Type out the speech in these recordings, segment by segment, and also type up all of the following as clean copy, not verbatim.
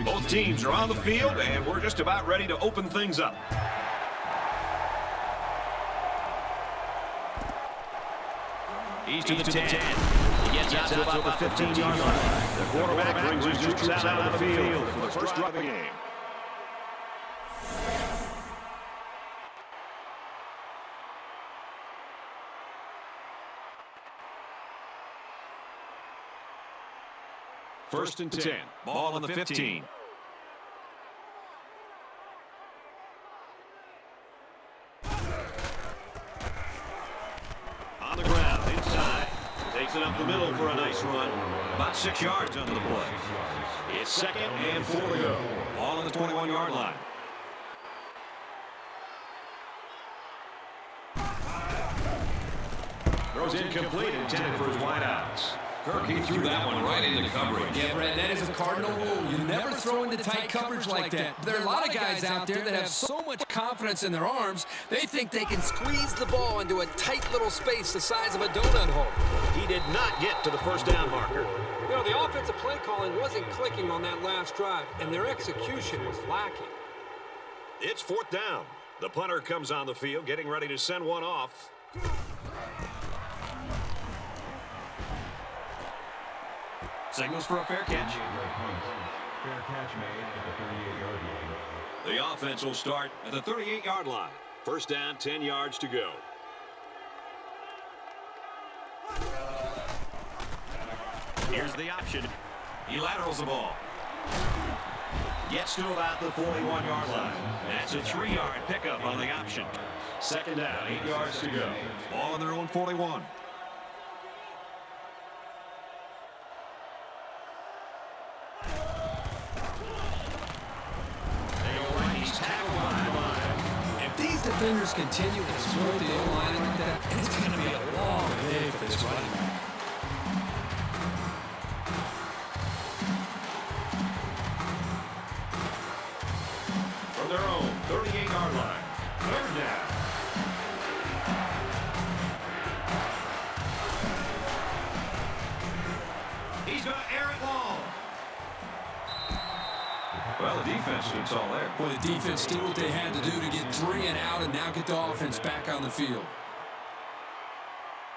Both teams are on the field, and we're just about ready to open things up. He's to the 10. He gets out to about the 15-yard line. The quarterback brings his troops out on the field for the first drive of the game. First and 10. Ball on the 15. On the ground, inside. Takes it up the middle for a nice run. About 6 yards on the play. It's second and 4 to go. Ball on the 21-yard line. Throws incomplete, intended for his wideouts. Kirk, he threw that one right into coverage. Yeah, Brad, that is a cardinal rule. You never throw into tight coverage like that. There are a lot of guys out there that have so much confidence in their arms, they think they can squeeze the ball into a tight little space the size of a donut hole. He did not get to the first down marker. You know, the offensive play calling wasn't clicking on that last drive, and their execution was lacking. It's fourth down. The punter comes on the field, getting ready to send one off. Signals for a fair catch. Fair catch made at the 38-yard line. The offense will start at the 38-yard line. First down, 10 yards to go. Here's the option. He laterals the ball. Gets to about the 41-yard line. That's a 3-yard pickup on the option. Second down, 8 yards to go. Ball on their own 41. Defenders continue to exploit the O-line like that, it's going to be a long day for this running back. From their own 38-yard line, third down. He's going to air it long. Well, the defense looks all there. Well, the defense did what they had to do to get 3 and out and now get the offense back on the field.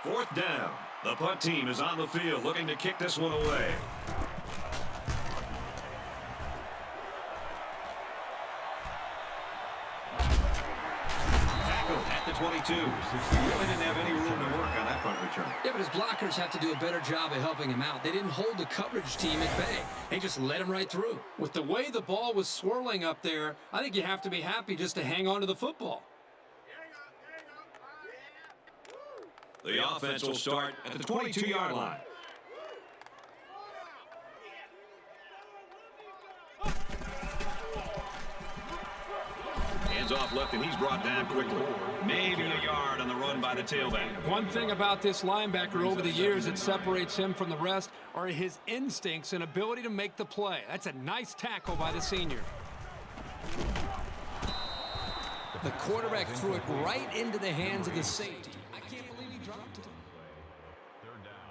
Fourth down. The punt team is on the field looking to kick this one away. Tackle at the 22. Really didn't have any room to work on that punt return. Yeah, but his blockers have to do a better job of helping him out. They didn't hold the coverage team at bay. They just let him right through. With the way the ball was swirling up there, I think you have to be happy just to hang on to the football. The offense will start at the 22-yard line. Hands off left, and he's brought down quickly. Maybe a yard on the run by the tailback. One thing about this linebacker over the years that separates him from the rest are his instincts and ability to make the play. That's a nice tackle by the senior. The quarterback threw it right into the hands of the safety. I can't believe he dropped it. Third down.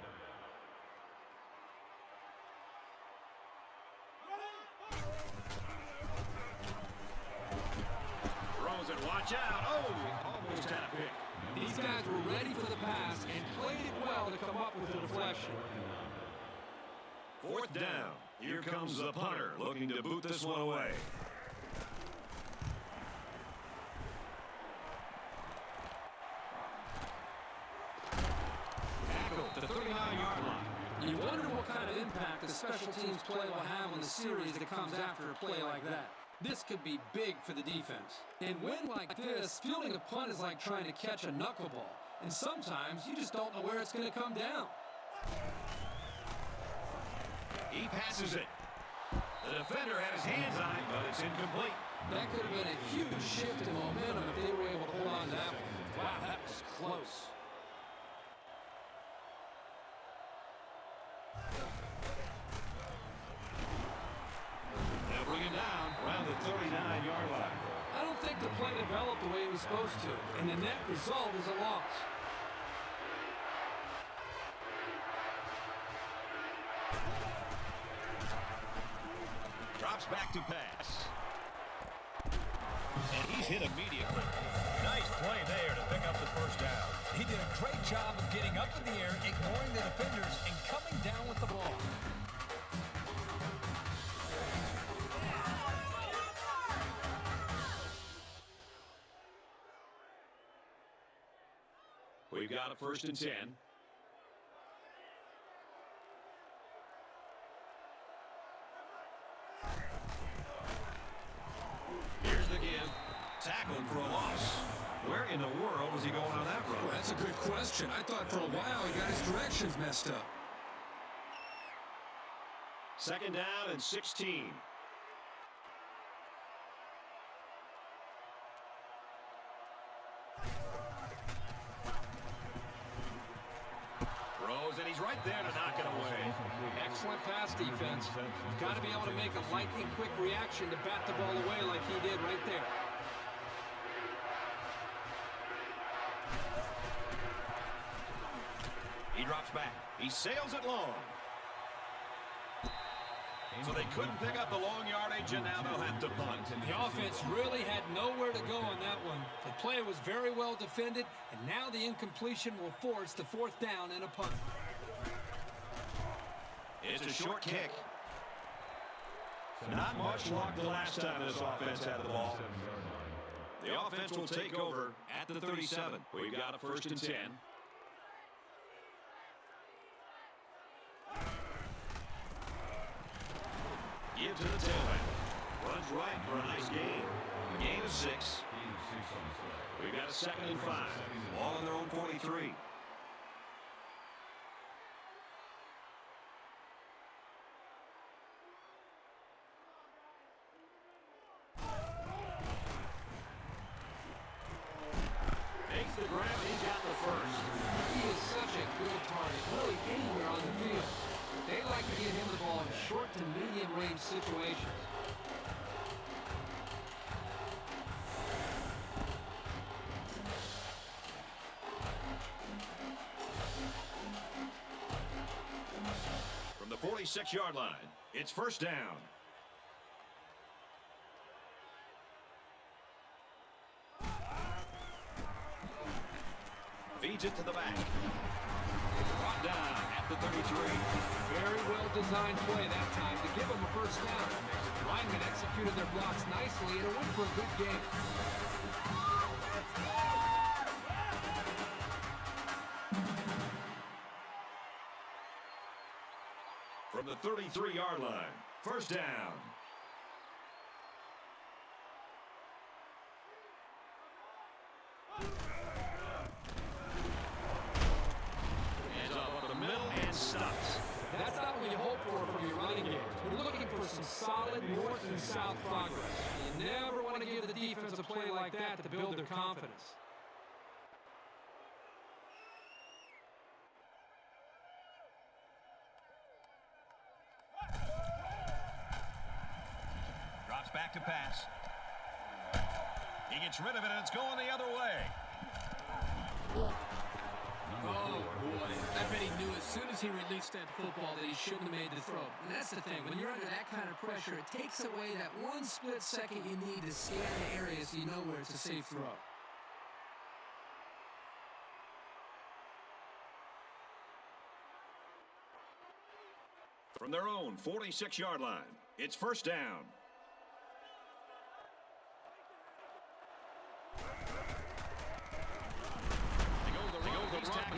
Throws it, watch out. Oh, almost had a pick. These guys were ready for the pass and played it well to come up with the deflection. Fourth down. Here comes the punter looking to boot this one away. Tackle to the 39-yard line. You wonder what kind of impact the special teams play will have on the series that comes after a play like that. This could be big for the defense. And when like this, fielding a punt is like trying to catch a knuckleball. And sometimes you just don't know where it's going to come down. He passes it. The defender had his hands on it, but it's incomplete. That could have been a huge shift in momentum if they were able to hold on to that one. Wow, that was close. They'll bring it down around the 39-yard line. I don't think the play developed the way it was supposed to, and the net result is a loss. Drops back to pass. And he's hit immediately. Nice play there to pick up the first down. He did a great job of getting up in the air, ignoring the defenders, and coming down with the ball. We've got a 1st and 10. Here's the give. Tackled for a loss. Where in the world was he going on that run? Well, that's a good question. I thought for a while he got his directions messed up. 2nd down and 16. Throws, and he's right there to knock it away. Excellent pass defense. You've got to be able to make a lightning-quick reaction to bat the ball away like he did right there. He drops back. He sails it long. So they couldn't pick up the long yardage, and now they'll have to punt. The offense really had nowhere to go on that one. The play was very well defended, and now the incompletion will force the 4th down and a punt. It's a short kick. Not much luck the last time this offense had the ball. The offense will take over at the 37. We've got a 1st and 10. Give to the tailback. Runs right for a nice gain. Gain of 6. We've got a 2nd and 5. Ball on their own 43. Takes the grab. He's got the 1st. He is such a good target, really anywhere on the field. They like to get him the ball in short to medium range situations. From the 46-yard line, it's 1st down. Feeds it to the back. Brought down at the 33. Very well designed play that time to give him a 1st down. Linemen executed their blocks nicely and it went for a good game. From the 33-yard line, 1st down. That's not what you hope for from your running game. You're looking for some solid north and south progress. You never want to give the defense a play like that to build their confidence. Drops back to pass. He gets rid of it, and it's going the other way. Oh, boy. I bet he knew as soon as he released that football that he shouldn't have made the throw. And that's the thing. When you're under that kind of pressure, it takes away that one split second you need to scan the area so you know where it's a safe throw. From their own 46-yard line, it's 1st down.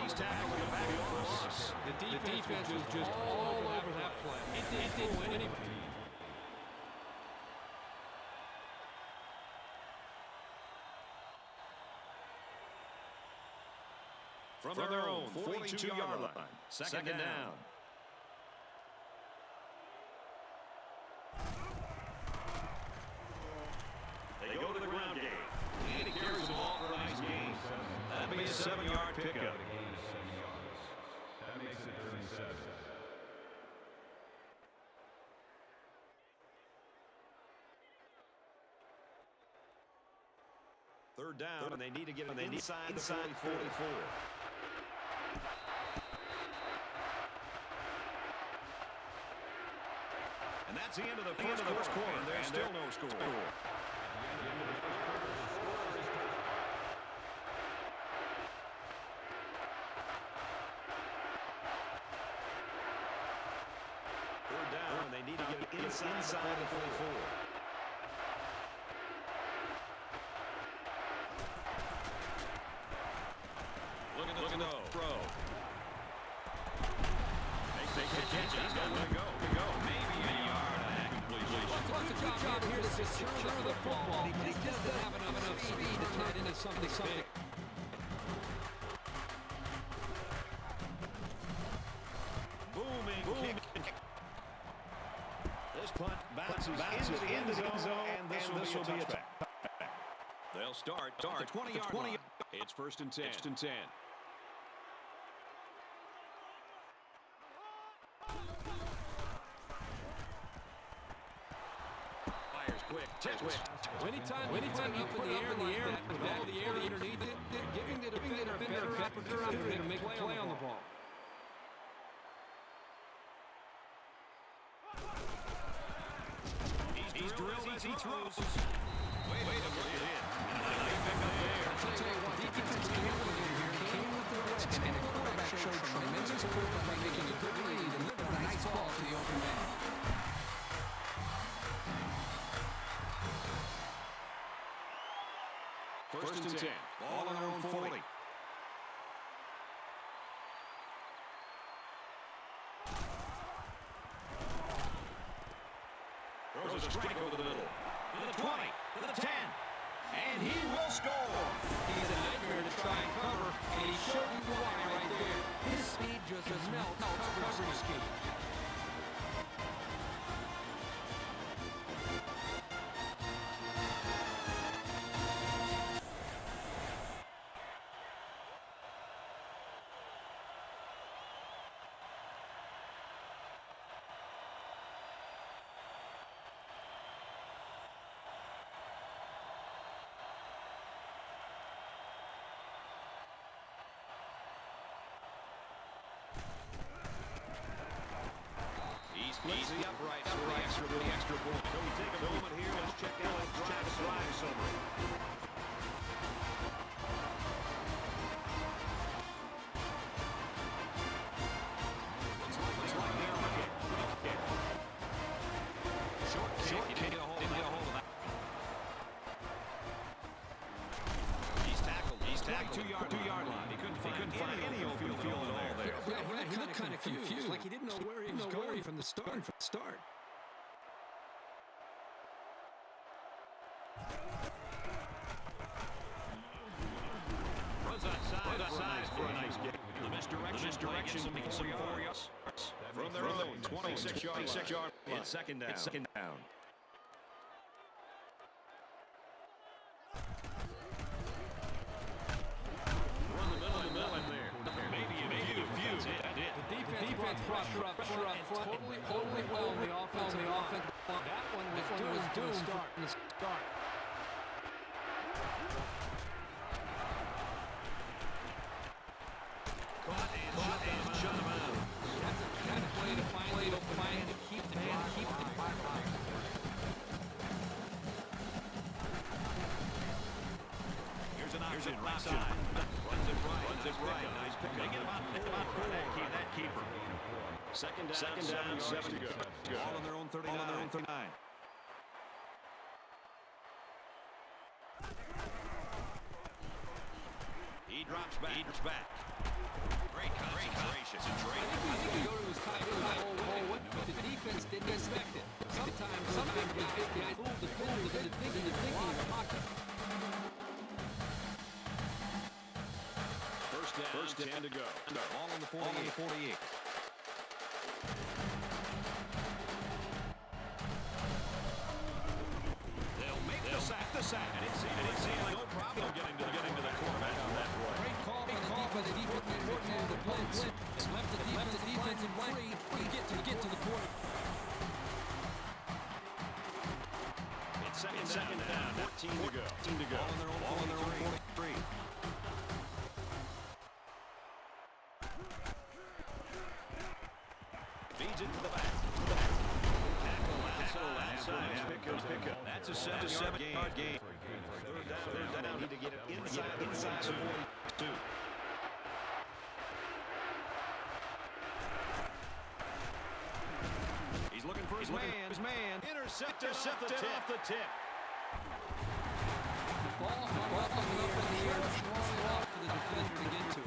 He's tackled in the backfield for a loss. The defense was just all over that play. It didn't win anybody. From their own 42-yard line, 2nd down. They go to the ground game. And he carries the ball for a nice gain. That'd be a 7-yard pickup. That makes it 37. Third down, and they need to get it inside the 44. And that's the end of the first quarter. And there's still no score. Third down, and they need to get it inside the 44. Looking to throw. They catch it. He's got to go. Maybe a yard on that completion. What's a good job here to secure the football. He just doesn't have enough speed to turn it into something big. Booming kick. This punt bounces into the end zone, and this will be a touchback. They'll start at the 20-yard line. It's first and 10. Fires quick. Anytime you put it up in the air, with all the air underneath it, giving the defender a better opportunity to make a play on the ball. He's drilled as he throws. Wait to bring it in. Nice pick up there. I'll tell you what, defense came with the rest, and the quarterback showed tremendous improvement by making a good read and delivering a nice ball to the open man. First and 10. Ball on their own 40. Throws a strike over the middle. To the 20. To the 10. And he will score. He's a nightmare to try and cover, and he showed you why right there. His speed just melts coverage scheme. He splits the uprights for the extra point. So we take a moment here. Let's check out the drive summary. Looks like they're on a kick. Short kick. Can't get a hold of that. He's tackled. 2-yard line. He couldn't find any open field at all there. He looked kind of confused, like he didn't know where he was going from the start. Runs outside for a nice kick. The misdirection makes some 4 yards from their own 26-yard line. It's second down. Run the middle in there. Maybe a few. The defense pressure up front. Totally well on the offense. That one was doomed from the start. Caught and shut him out. That's a kind of play to find to keep the drive. Here's an option. Right side. Runs it right. Nice pick. They get about 4 on that keeper. Second down, 7 to go. All on their own 39. He drops back. Great concentration. I think he go to his tight end, but the defense didn't expect it. Sometimes guys fool defenders into thinking of hockey. First down, 10 to go. All on the 48. They'll make the sack. And it seemed like no problem getting to the quarterback on that play. Great call by the defense. The blitz left the defense free to get to the quarter. It's second down. 14 to go. All on their own 43. Feeds it to the back. Tackle pickup. That's a 7-yard game. Third down. Need to get it inside the 42. He's looking for his man. Intercepted off the tip. Ball up in the air, strong enough for the defender to get to it.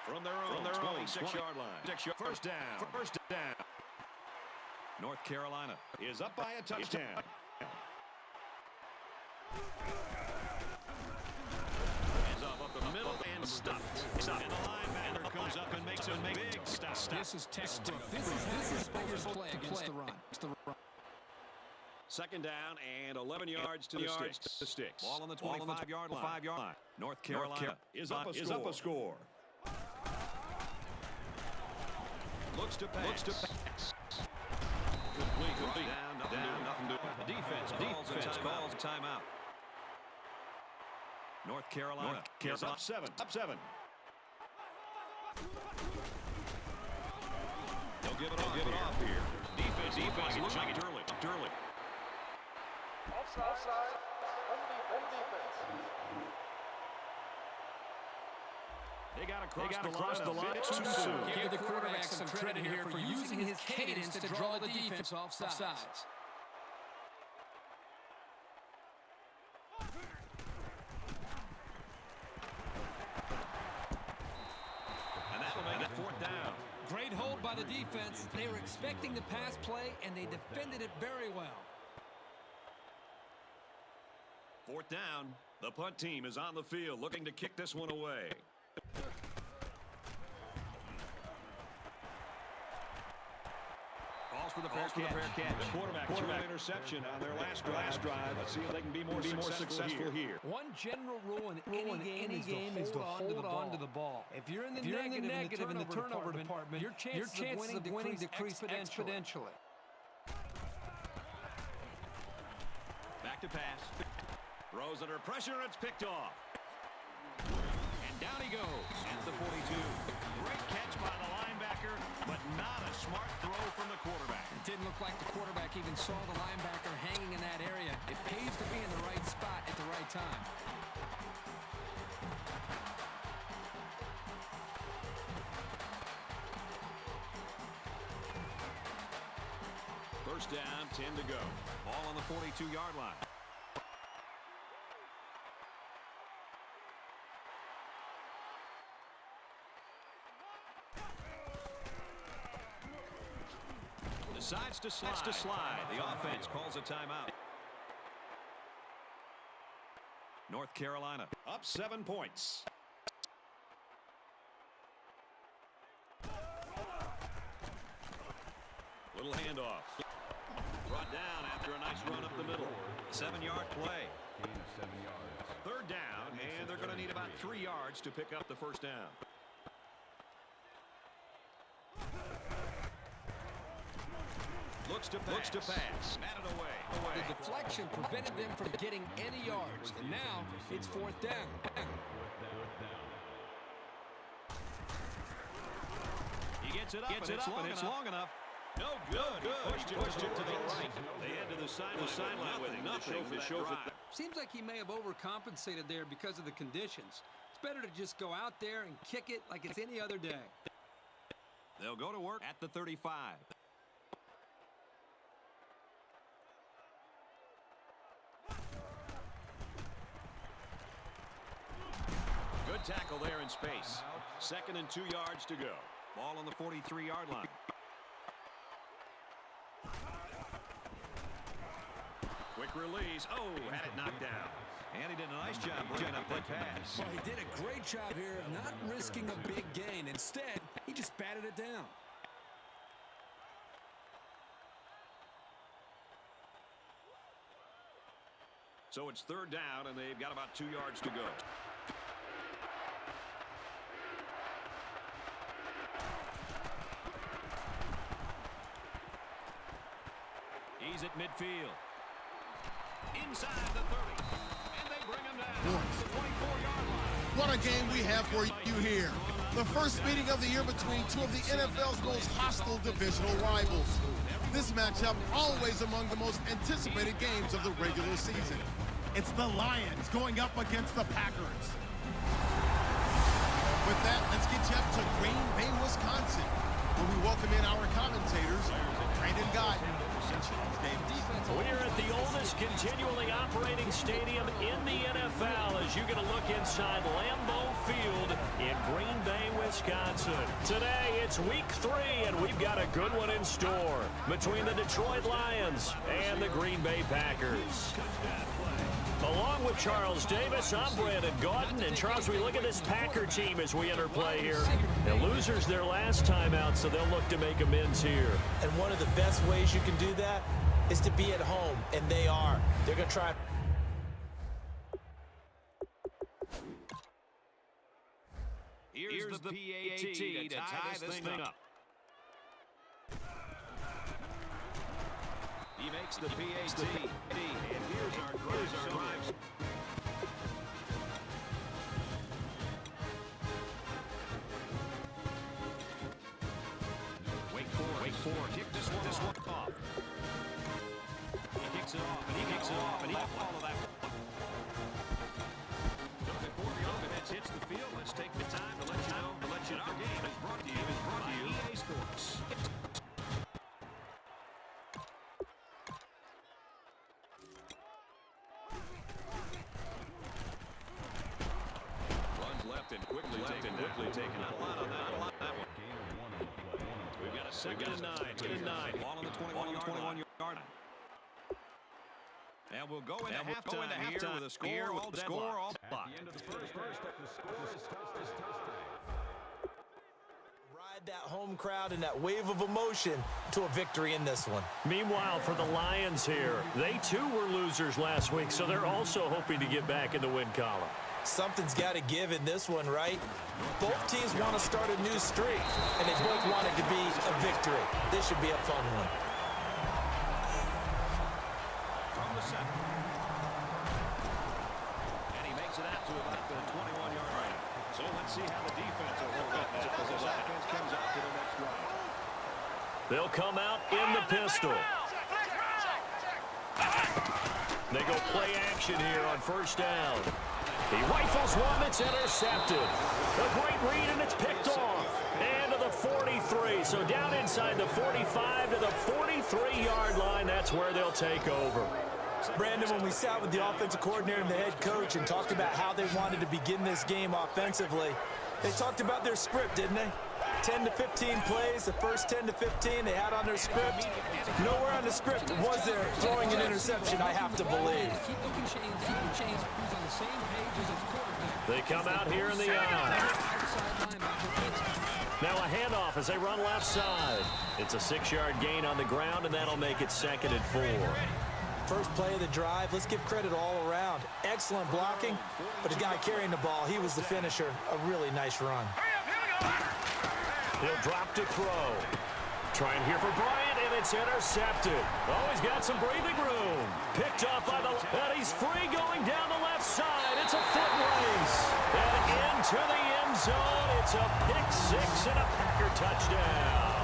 From their own 26-yard line. First down. North Carolina is up by a touchdown. Hands up the middle and stuffed. And the linebacker comes up and makes a big stop. This is textbook. This is Baker's play against the run. Second down and 11 yards to the sticks. Ball on the 25-yard line. North Carolina is up a score. Looks to pass. Complete. Down. Nothing doing. The defense calls a timeout. North Carolina is up 7. They'll give it off here. Defense looks like it's early. Offside. Home defense. They got across the line too soon. Give the quarterback some credit here for using his cadence to draw the defense off sides. And that'll make it fourth down. Great hold by the defense. They were expecting the pass play, and they defended it very well. Fourth down. The punt team is on the field looking to kick this one away. Calls for the fair catch. The quarterback threw an interception on their last drive. Let's see if they can be more successful here. One general rule in any game is to hold on to the ball. If you're in the negative in the turnover department, your chances of winning decrease exponentially. Back to pass. Throws under pressure, and it's picked off. And down he goes at the 42. Great catch by the linebacker, but not a smart throw from the quarterback. It didn't look like the quarterback even saw the linebacker hanging in that area. It pays to be in the right spot at the right time. First down, 10 to go. Ball on the 42-yard line. Decides to slide. The offense calls a timeout. North Carolina up 7 points. Little handoff. Brought down after a nice run up the middle. 7-yard play. Third down, and they're going to need about 3 yards to pick up the first down. Looks to pass. Batted away. The deflection prevented them from getting any yards, and now it's fourth down. He gets it up, and it's long enough. No good. Pushed it to the right. They head to the sideline with nothing to show for that. Seems like he may have overcompensated there because of the conditions. It's better to just go out there and kick it like it's any other day. They'll go to work at the 35. Good tackle there in space. 2nd and 2 yards to go. Ball on the 43-yard line. Quick release. Oh, had it knocked down. And he did a nice job bringing up that pass. Well, he did a great job here of not risking a big gain. Instead, he just batted it down. So it's third down, and they've got about 2 yards to go. He's at midfield. Inside the 30. And they bring him down to the 24-yard line. What a game we have for you here. The first meeting of the year between two of the NFL's most hostile divisional rivals. This matchup always among the most anticipated games of the regular season. It's the Lions going up against the Packers. With that, let's get you up to Green Bay, Wisconsin, where we welcome in our commentators, Brandon Gott and Charles Davis. We're at the oldest continually operating stadium in the NFL as you get a look inside Lambeau Field in Green Bay, Wisconsin. Today, it's week 3, and we've got a good one in store between the Detroit Lions and the Green Bay Packers. Along with Charles Davis, I'm Brandon Gaudin. And Charles, we look at this Packer team as we enter play here. The losers their last time out, so they'll look to make amends here. And one of the best ways you can do that is to be at home, and they are. They're going to try. Here's the PAT to tie this thing up. He makes the PAT. And here's our drive. Wake Forest. Kick this one off. He kicks it off, and he kicks it off, and he follow that one. So before the offense hits the field, let's take the time to let you know our game is brought to you by EA Sports. Left and quickly taken. Not a lot on that one. We've got a second and 9. Ball on the 21-yard line. And we'll go into halftime here with a score all blocked. At the end of the first, the score is touchdown. Ride that home crowd and that wave of emotion to a victory in this one. Meanwhile, for the Lions here, they too were losers last week, so they're also hoping to get back in the win column. Something's got to give in this one, right? Both teams want to start a new streak, and they both want it to be a victory. This should be a fun one. From the center. And he makes it out to about the 21-yard line. So let's see how the defense will hold up as this offense comes out to the next drive. They'll come out in the pistol. They go play action here on first down. He rifles one that's intercepted. A great read, and it's picked off. And to the 43. So down inside the 45 to the 43-yard line. That's where they'll take over. Brandon, when we sat with the offensive coordinator and the head coach and talked about how they wanted to begin this game offensively, they talked about their script, didn't they? 10 to 15 plays, the first 10 to 15 they had on their script. Nowhere on the script was there throwing an interception, I have to believe. They come out here in the eye. Now a handoff as they run left side. It's a 6-yard gain on the ground, and that'll make it 2nd and 4. First play of the drive, let's give credit all around. Excellent blocking, but the guy carrying the ball, he was the finisher. A really nice run. He'll drop to throw. Trying here for Bryant, and it's intercepted. Oh, he's got some breathing room. Picked off by the... And he's free going down the left side. It's a foot race. And into the end zone. It's a pick 6 and a Packer touchdown.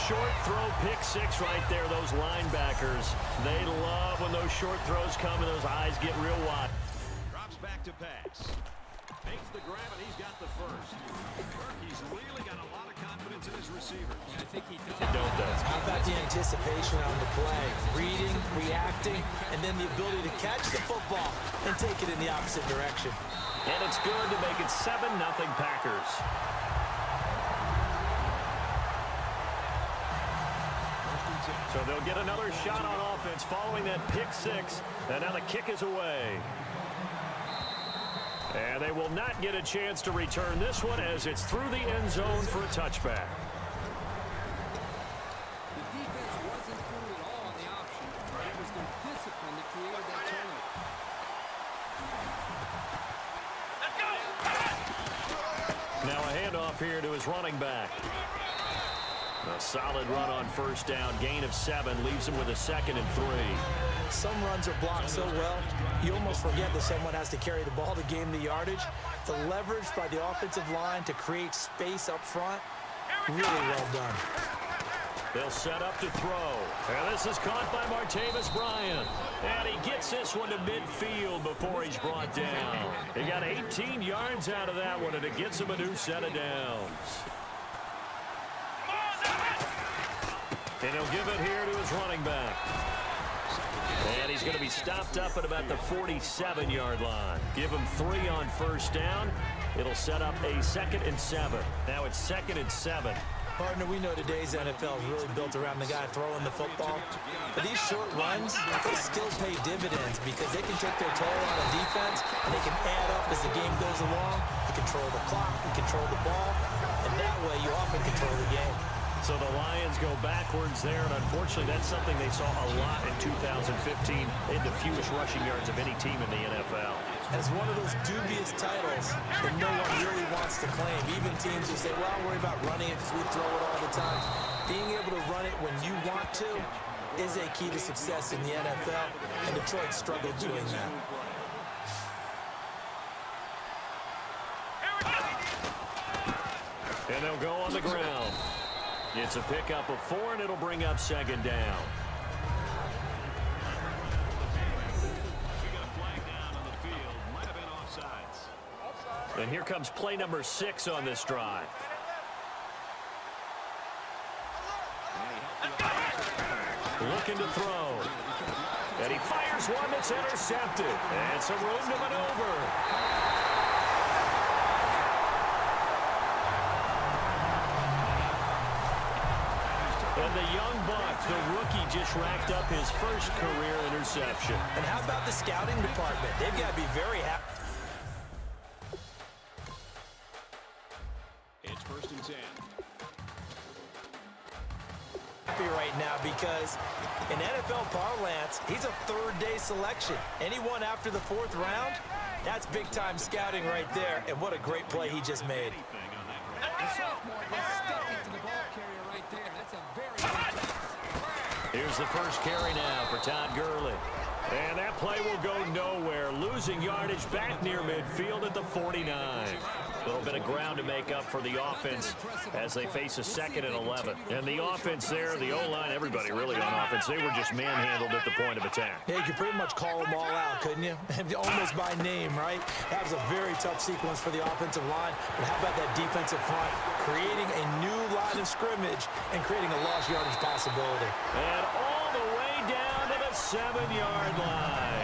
Short throw, pick 6 right there. Those linebackers, they love when those short throws come and those eyes get real wide. Drops back to pass. Makes the grab, and he's got the first. He's really got a lot of confidence in his receivers. I think he does. How about the anticipation on the play? Reading, reacting, and then the ability to catch the football and take it in the opposite direction. And it's good to make it 7-0 Packers. So they'll get another shot on offense following that pick 6. And now the kick is away. And they will not get a chance to return this one as it's through the end zone for a touchback. The defense wasn't through at all on the option. It was their discipline that created that turnover. Now a handoff here to his running back. A solid run on first down. Gain of 7 leaves him with a 2nd and 3. Some runs are blocked so well, you almost forget that someone has to carry the ball to gain the yardage. The leverage by the offensive line to create space up front, really well done. They'll set up to throw. And this is caught by Martavis Bryant. And he gets this one to midfield before he's brought down. He got 18 yards out of that one, and it gets him a new set of downs. And he'll give it here to his running back. And he's going to be stopped up at about the 47-yard line. Give him 3 on first down. It'll set up a 2nd and 7. Now it's 2nd and 7. Partner, we know today's NFL is really built around the guy throwing the football. But these short runs, they still pay dividends because they can take their toll on a defense and they can add up as the game goes along. You control the clock, you control the ball, and that way you often control the game. So the Lions go backwards there, and unfortunately that's something they saw a lot in 2015. They had the fewest rushing yards of any team in the NFL. And it's one of those dubious titles that no one really wants to claim. Even teams who say, well, I'll worry about running it because we throw it all the time. Being able to run it when you want to is a key to success in the NFL, and Detroit struggled doing that. And they'll go on the ground. It's a pickup of 4, and it'll bring up 2nd down. And here comes play number 6 on this drive. Looking to throw. And he fires one that's intercepted. And some room to maneuver. And the young buck, the rookie, just racked up his first career interception. And how about the scouting department? They've got to be very happy. It's 1st and 10. Right now because in NFL parlance, he's a 3rd-day selection. Anyone after the 4th round, that's big-time scouting right there. And what a great play he just made. The sophomore gets stuck into the ball carrier right there. That's a very good play. Here's the first carry now for Todd Gurley. And that play will go nowhere. Losing yardage back near midfield at the 49. A little bit of ground to make up for the offense as they face a 2nd and 11. And the offense there, the O-line, everybody really on offense, they were just manhandled at the point of attack. Yeah, you could pretty much call them all out, couldn't you? Almost by name, right? That was a very tough sequence for the offensive line. But how about that defensive front? Creating a new line of scrimmage and creating a lost yardage possibility. And all the way down to the 7-yard line.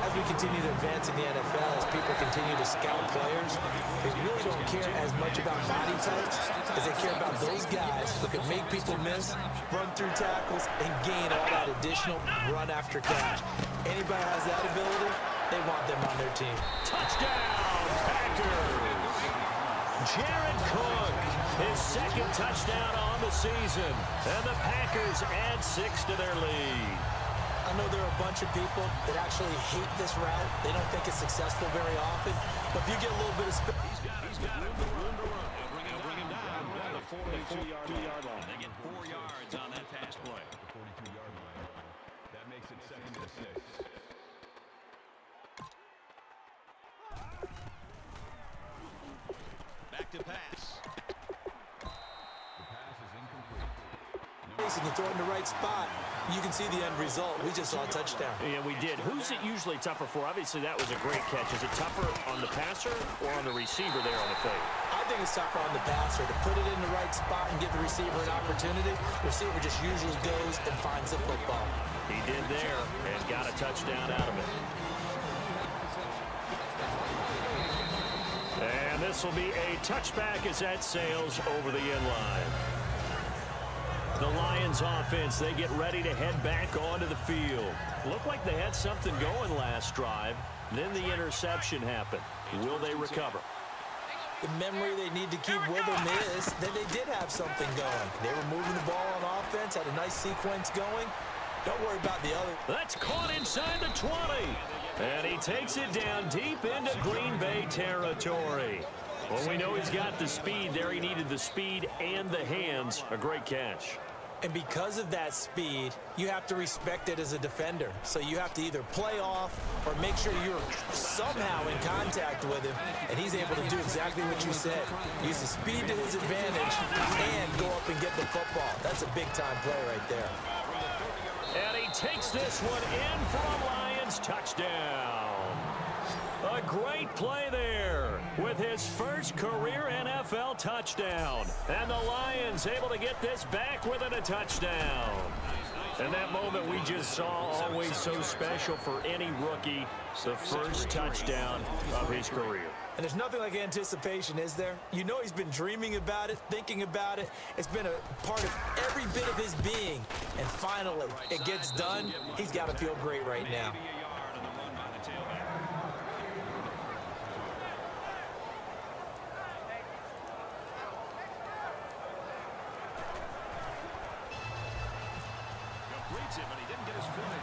As we continue to advance in the NFL, as people continue to scout players, they really don't care as much about body types as they care about those guys who can make people miss, run through tackles, and gain all that additional run after catch. Anybody has that ability, they want them on their team. Touchdown, Packers! Jared Cook, his 2nd touchdown on the season. And the Packers add 6 to their lead. I know there are a bunch of people that actually hate this route. They don't think it's successful very often. But if you get a little bit of space. He's got room to run. They'll bring him down at the 42-yard line. They get 4 yards on that pass play. 42-yard line. That makes it 2nd and 6. Back to pass. The pass is incomplete. And you throw it in the right spot, you can see the end result. We just saw a touchdown. Yeah, we did. Who's it usually tougher for? Obviously, that was a great catch. Is it tougher on the passer or on the receiver there on the fake? I think it's tougher on the passer to put it in the right spot and give the receiver an opportunity. The receiver just usually goes and finds the football. He did there and got a touchdown out of it. And this will be a touchback as that sails over the end line. The Lions offense, they get ready to head back onto the field. Looked like they had something going last drive. Then the interception happened. Will they recover? The memory they need to keep with them is that they did have something going. They were moving the ball on offense, had a nice sequence going. Don't worry about the other. That's caught inside the 20. And he takes it down deep into Green Bay territory. Well, we know he's got the speed there. He needed the speed and the hands. A great catch. And because of that speed, you have to respect it as a defender. So you have to either play off or make sure you're somehow in contact with him. And he's able to do exactly what you said. Use the speed to his advantage and go up and get the football. That's a big-time play right there. And he takes this one in for a Lions touchdown. A great play there with his first career NFL touchdown. And the Lions able to get this back within a touchdown. And that moment we just saw, always so special for any rookie, the first touchdown of his career. And there's nothing like anticipation, is there? You know he's been dreaming about it, thinking about it. It's been a part of every bit of his being. And finally, it gets done. He's got to feel great right now.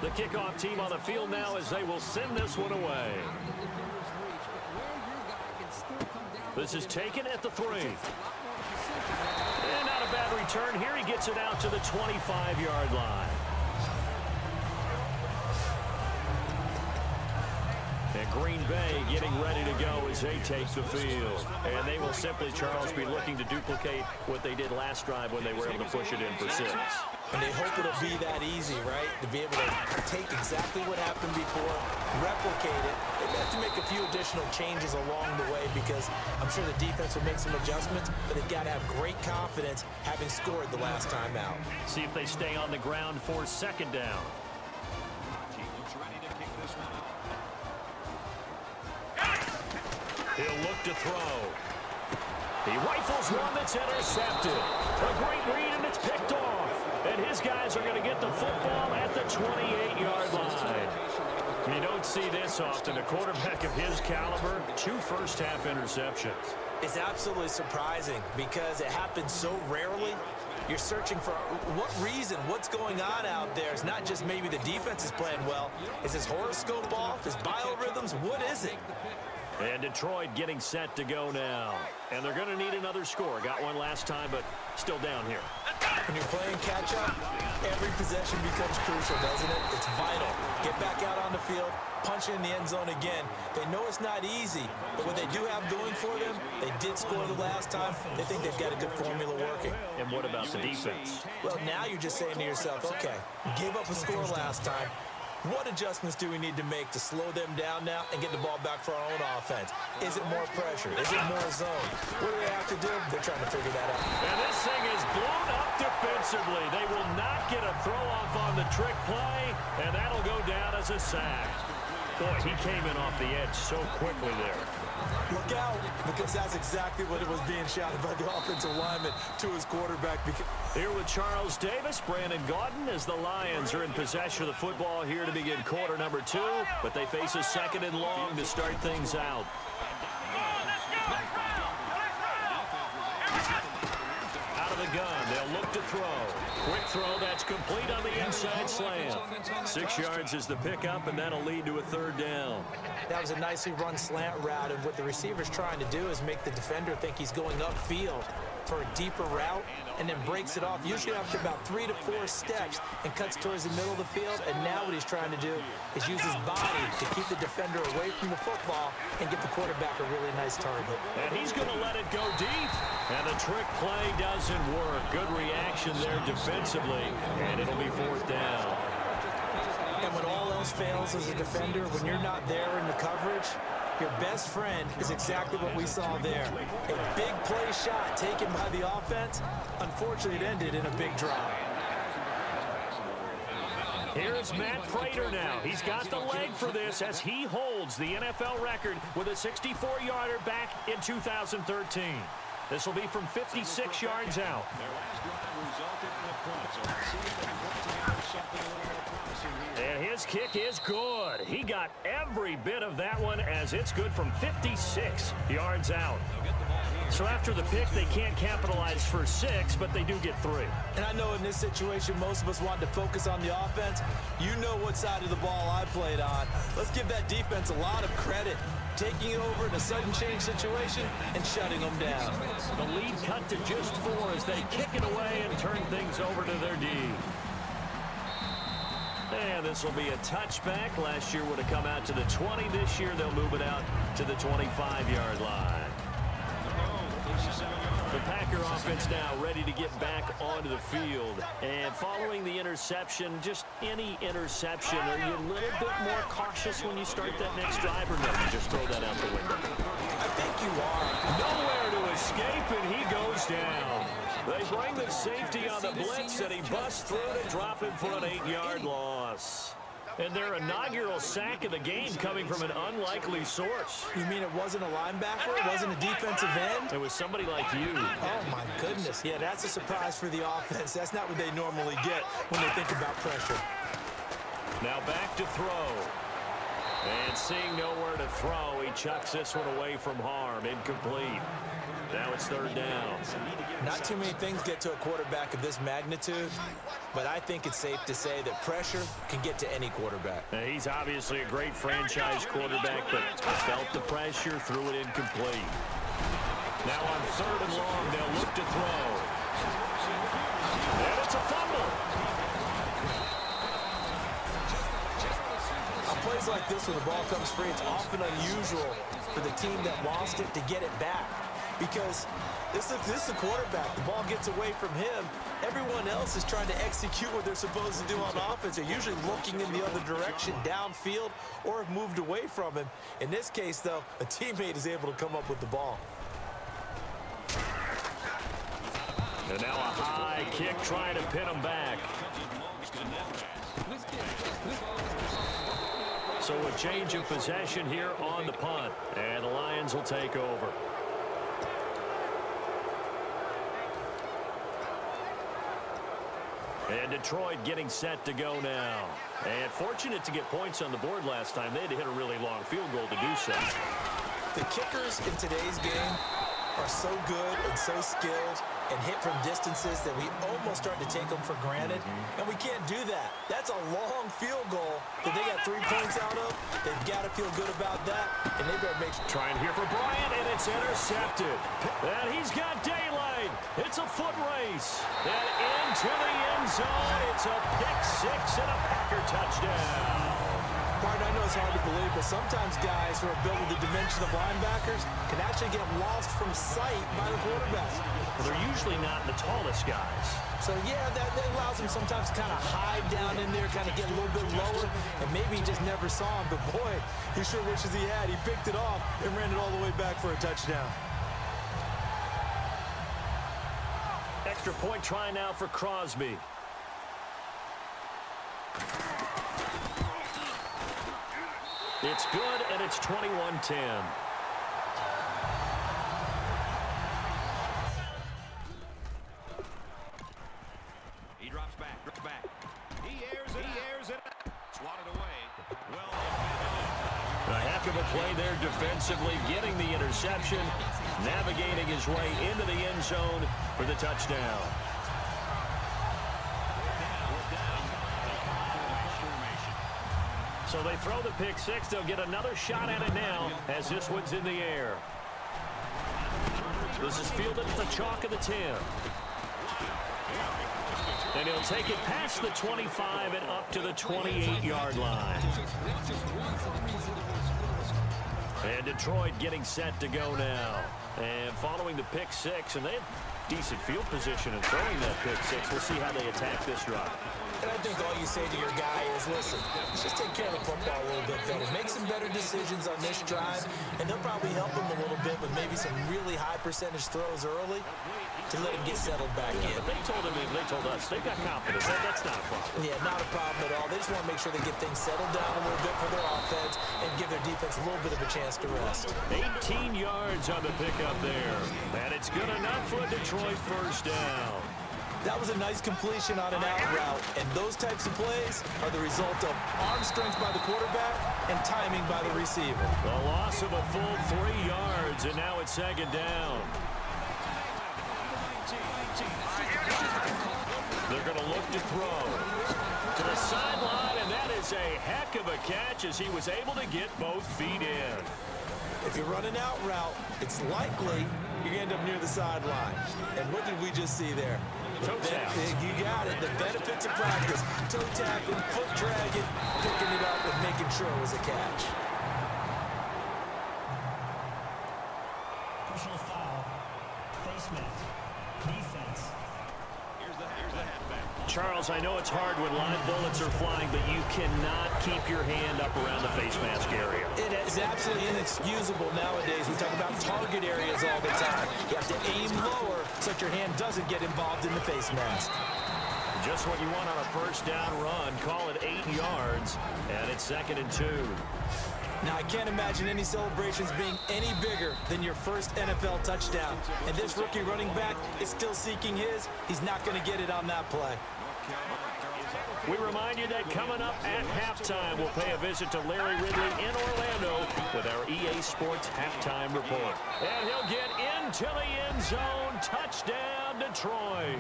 The kickoff team on the field now as they will send this one away. This is taken at the 3. And not a bad return here. He gets it out to the 25-yard line. And Green Bay getting ready to go as they take the field. And they will simply, Charles, be looking to duplicate what they did last drive when they were able to push it in for 6. And they hope it'll be that easy, right? To be able to take exactly what happened before, replicate it. They have to make a few additional changes along the way because I'm sure the defense will make some adjustments, but they've got to have great confidence having scored the last time out. See if they stay on the ground for 2nd down. He'll look to throw. He rifles one that's intercepted. A great read, and it's picked off. And his guys are going to get the football at the 28-yard line. You don't see this often. A quarterback of his caliber, 2 first-half interceptions. It's absolutely surprising because it happens so rarely. You're searching for what reason, what's going on out there. It's not just maybe the defense is playing well. Is his horoscope off? His biorhythms? What is it? And Detroit getting set to go now. And they're going to need another score. Got one last time, but still down here. When you're playing catch-up, every possession becomes crucial, doesn't it? It's vital. Get back out on the field, punch in the end zone again. They know it's not easy, but what they do have going for them, they did score the last time. They think they've got a good formula working. And what about the defense? Well, now you're just saying to yourself, okay, gave up a score last time. What adjustments do we need to make to slow them down now and get the ball back for our own offense? Is it more pressure? Is it more zone? What do they have to do? They're trying to figure that out. And this thing is blown up defensively. They will not get a throw-off on the trick play, and that'll go down as a sack. Boy, he came in off the edge so quickly there. Look out, because that's exactly what it was being shouted by the offensive lineman to his quarterback. Here with Charles Davis, Brandon Gaudin, as the Lions are in possession of the football here to begin quarter number 2, but they face a 2nd and long to start things out. Out of the gun, they'll look to throw. Quick throw, that's complete on the inside slant. 6 yards is the pickup, and that'll lead to a 3rd down. That was a nicely run slant route, and what the receiver's trying to do is make the defender think he's going upfield for a deeper route, and then breaks it off, usually after about 3 to 4 steps, and cuts towards the middle of the field. And now what he's trying to do is use his body to keep the defender away from the football and get the quarterback a really nice target. And he's going to let it go deep, and the trick play doesn't work. Good reaction there defensively, and it'll be 4th down. And when all else fails as a defender, when you're not there in the coverage, your best friend is exactly what we saw there. A big play shot taken by the offense. Unfortunately, it ended in a big drop. Here's Matt Prater now. He's got the leg for this as he holds the NFL record with a 64-yarder back in 2013. This will be from 56 yards out. And his kick is good. He got every bit of that one as it's good from 56 yards out. So after the pick, they can't capitalize for 6, but they do get 3. And I know in this situation, most of us want to focus on the offense. You know what side of the ball I played on. Let's give that defense a lot of credit. taking over in a sudden change situation and shutting them down. The lead cut to just 4 as they kick it away and turn things over to their D. And this will be a touchback. Last year would have come out to the 20. This year they'll move it out to the 25-yard line. The Packer offense now ready to get back onto the field. And following the interception, just any interception, are you a little bit more cautious when you start that next drive, or no? You just throw that out the window? I think you are. Nowhere to escape, and he goes down. They bring the safety on the blitz, and he busts through to drop him for an 8-yard loss. And their inaugural sack of the game coming from an unlikely source. You mean it wasn't a linebacker? It wasn't a defensive end? It was somebody like you. Oh, my goodness. Yeah, that's a surprise for the offense. That's not what they normally get when they think about pressure. Now back to throw. And seeing nowhere to throw, he chucks this one away from harm. Incomplete. Now it's 3rd down. Not too many things get to a quarterback of this magnitude, but I think it's safe to say that pressure can get to any quarterback. Now, he's obviously a great franchise quarterback, but felt the pressure, threw it incomplete. Now on 3rd and long, they'll look to throw. And it's a fumble. On plays like this, when the ball comes free, it's often unusual for the team that lost it to get it back. Because this is the quarterback. The ball gets away from him. Everyone else is trying to execute what they're supposed to do on offense. They're usually looking in the other direction, downfield, or have moved away from him. In this case, though, a teammate is able to come up with the ball. And now a high kick trying to pin him back. So a change of possession here on the punt. And the Lions will take over. And Detroit getting set to go now. And fortunate to get points on the board last time. They had to hit a really long field goal to do so. The kickers in today's game are so good and so skilled and hit from distances that we almost start to take them for granted. And we can't do that. That's a long field goal that they got 3 points out of. They've got to feel good about that. And they better make sure. Trying here for Bryant, and it's intercepted. And he's got daylight. It's a foot race. And into the end zone. It's a pick-6 and a Packer touchdown. Martin, I know it's hard to believe, but sometimes guys who are built with the dimension of linebackers can actually get lost from sight by the quarterback. Well, they're usually not the tallest guys. So, yeah, that allows him sometimes to kind of hide down in there, kind of get a little bit lower, and maybe he just never saw him. But, boy, he sure wishes he had. He picked it off and ran it all the way back for a touchdown. Extra point try now for Crosby. It's good, and it's 21-10. He drops back. He airs it. Swatted away. Well, a heck of a play there defensively, getting the interception, navigating his way into the end zone for the touchdown. So they throw the pick-6. They'll get another shot at it now as this one's in the air. This is fielded at the chalk of the 10. And he'll take it past the 25 and up to the 28-yard line. And Detroit getting set to go now. And following the pick-6, and they have decent field position in throwing that pick-6. We'll see how they attack this drive. And I think all you say to your guy is, listen, just take care of the football a little bit better. Make some better decisions on this drive, and they'll probably help him a little bit with maybe some really high percentage throws early to let him get settled back in. They told us, they've got confidence. That's not a problem. Yeah, not a problem at all. They just want to make sure they get things settled down a little bit for their offense and give their defense a little bit of a chance to rest. 18 yards on the pickup there. And it's good enough for a Detroit first down. That was a nice completion on an out route, and those types of plays are the result of arm strength by the quarterback and timing by the receiver. A loss of a full 3 yards, and now it's second down. They're going to look to throw to the sideline, and that is a heck of a catch as he was able to get both feet in. If you run an out route, it's likely you're going to end up near the sideline. And what did we just see there? Toe tap. You got it. The benefits of practice. Toe tapping, foot dragging, picking it up and making sure it was a catch. Personal foul. Face mask. Defense. Here's the halfback. Charles, I know it's hard when live bullets are flying, but you cannot keep your hand up around the face mask area. It is absolutely inexcusable nowadays. We talk about target areas all the time. You have to aim lower so that your hand doesn't get involved in the face mask. Just what you want on a first down run. Call it 8 yards, and it's 2nd and 2. Now, I can't imagine any celebrations being any bigger than your first NFL touchdown. And this rookie running back is still seeking his. He's not going to get it on that play. We remind you that coming up at halftime, we'll pay a visit to Larry Ridley in Orlando with our EA Sports halftime report. And he'll get into the end zone. Touchdown, Detroit.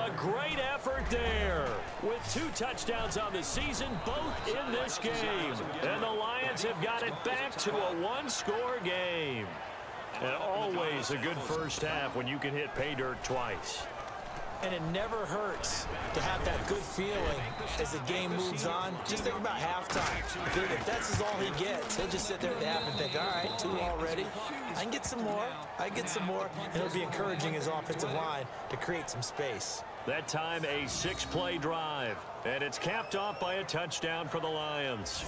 A great effort there with 2 touchdowns on the season, both in this game. And the Lions have got it back to a 1-score game. And always a good first half when you can hit pay dirt twice. And it never hurts to have that good feeling as the game moves on. Just think about halftime. If that's all he gets, he'll just sit there at the half and think, all right, 2 already. I can get some more. I can get some more. And he'll be encouraging his offensive line to create some space. That time a 6-play drive. And it's capped off by a touchdown for the Lions.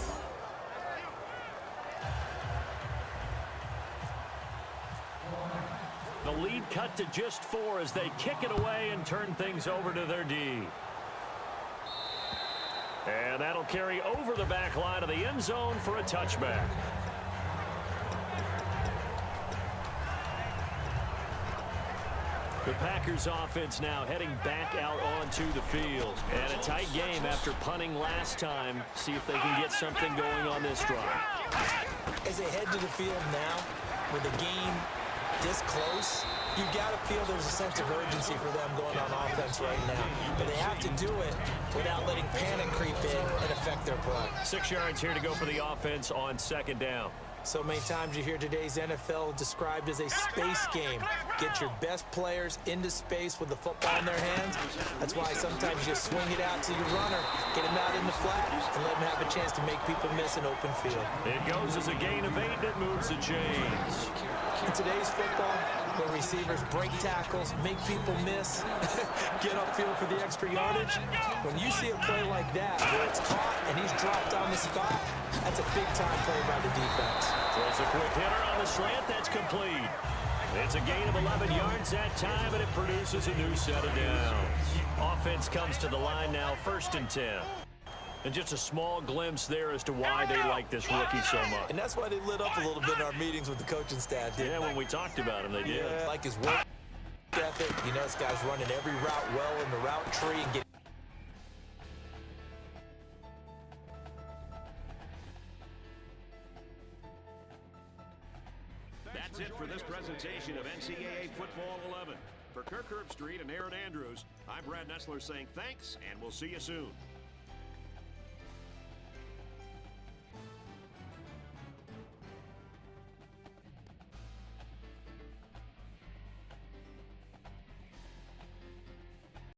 The lead cut to just 4 as they kick it away and turn things over to their D. And that'll carry over the back line of the end zone for a touchback. The Packers offense now heading back out onto the field. And a tight game after punting last time. See if they can get something going on this drive. As they head to the field now, with the game this close, you got to feel there's a sense of urgency for them going on offense right now. But they have to do it without letting panic creep in and affect their play. 6 yards here to go for the offense on 2nd down. So many times you hear today's NFL described as a space game. Get your best players into space with the football in their hands. That's why sometimes you swing it out to your runner, get him out in the flat, and let him have a chance to make people miss an open field. It goes as a gain of 8 that moves the chains. In today's football, where receivers break tackles, make people miss, get upfield for the extra yardage, when you see a play like that where it's caught and he's dropped on the spot, that's a big-time play by the defense. Throws a quick hitter on the slant. That's complete. It's a gain of 11 yards that time, and it produces a new set of downs. Offense comes to the line now, 1st and 10. And just a small glimpse there as to why they like this rookie so much. And that's why they lit up a little bit in our meetings with the coaching staff. Yeah, when we talked about him, they did. Yeah, like his work ethic. You know, this guy's running every route well in the route tree and getting. That's it for this presentation of NCAA Football 11. For Kirk Herbstreit and Aaron Andrews, I'm Brad Nessler saying thanks, and we'll see you soon.